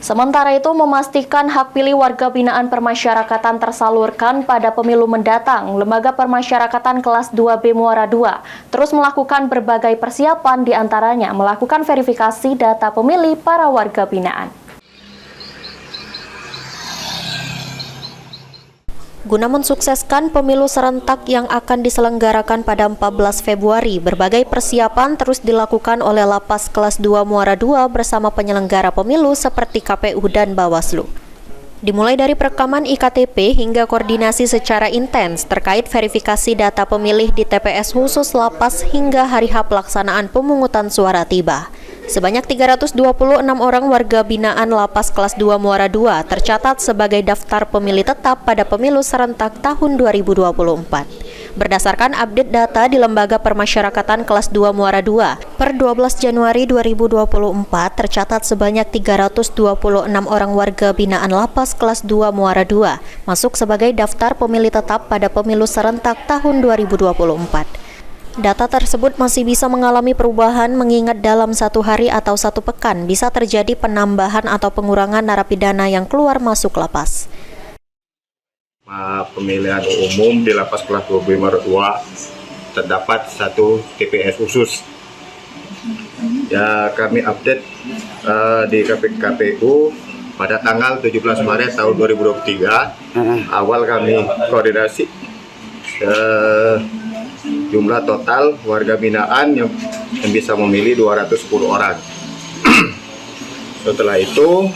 Sementara itu, memastikan hak pilih warga binaan permasyarakatan tersalurkan pada pemilu mendatang, Lembaga Permasyarakatan Kelas 2B Muara II terus melakukan berbagai persiapan, diantaranya melakukan verifikasi data pemilih para warga binaan. Guna mensukseskan pemilu serentak yang akan diselenggarakan pada 14 Februari, berbagai persiapan terus dilakukan oleh Lapas Kelas 2 Muara II bersama penyelenggara pemilu seperti KPU dan Bawaslu. Dimulai dari perekaman IKTP hingga koordinasi secara intens terkait verifikasi data pemilih di TPS khusus Lapas hingga hari H pelaksanaan pemungutan suara tiba. Sebanyak 326 orang warga binaan Lapas Kelas 2 Muara II tercatat sebagai daftar pemilih tetap pada pemilu serentak tahun 2024. Berdasarkan update data di Lembaga Permasyarakatan Kelas 2 Muara II, per 12 Januari 2024 tercatat sebanyak 326 orang warga binaan Lapas Kelas 2 Muara II masuk sebagai daftar pemilih tetap pada pemilu serentak tahun 2024. Data tersebut masih bisa mengalami perubahan mengingat dalam satu hari atau satu pekan bisa terjadi penambahan atau pengurangan narapidana yang keluar masuk lapas. Pemilihan umum di Lapas Kelas 2B Muara II terdapat satu TPS khusus. Ya, kami update di KPU pada tanggal 17 Maret tahun 2023. Awal kami koordinasi jumlah total warga binaan yang bisa memilih 210 orang. Setelah itu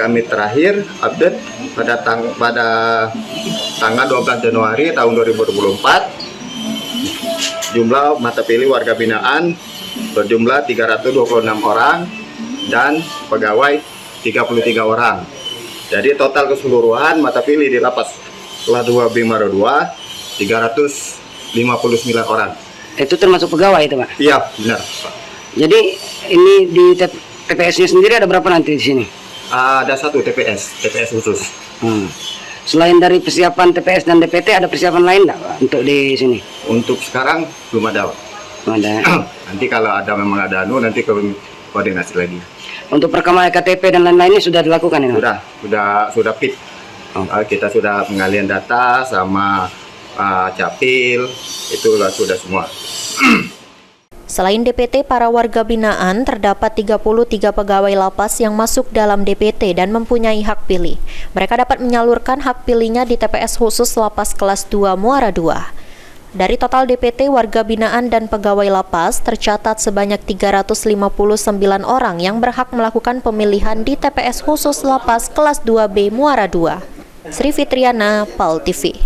kami terakhir update pada tanggal 12 Januari tahun 2024. Jumlah mata pilih warga binaan berjumlah 326 orang dan pegawai 33 orang. Jadi total keseluruhan mata pilih di Lapas Kelas 2B Muara II 359 orang. Itu termasuk pegawai itu, Pak? Iya, benar, Pak. Jadi ini di TPS-nya sendiri ada berapa nanti di sini? Ada satu TPS khusus. Selain dari persiapan TPS dan DPT, ada persiapan lain nggak, Pak, untuk di sini? Untuk sekarang belum ada, Pak. Belum ada. Nanti kalau ada memang ada nanti koordinasi lagi. Untuk perekaman KTP dan lain-lainnya sudah dilakukan ini? Sudah fit. Kita sudah pengalian data sama Capil, itu sudah semua. Selain DPT, para warga binaan terdapat 33 pegawai lapas yang masuk dalam DPT dan mempunyai hak pilih. Mereka dapat menyalurkan hak pilihnya di TPS khusus Lapas Kelas 2 Muara II. Dari total DPT, warga binaan dan pegawai lapas tercatat sebanyak 359 orang yang berhak melakukan pemilihan di TPS khusus Lapas Kelas 2B Muara II. Sri Fitriana, PAL TV.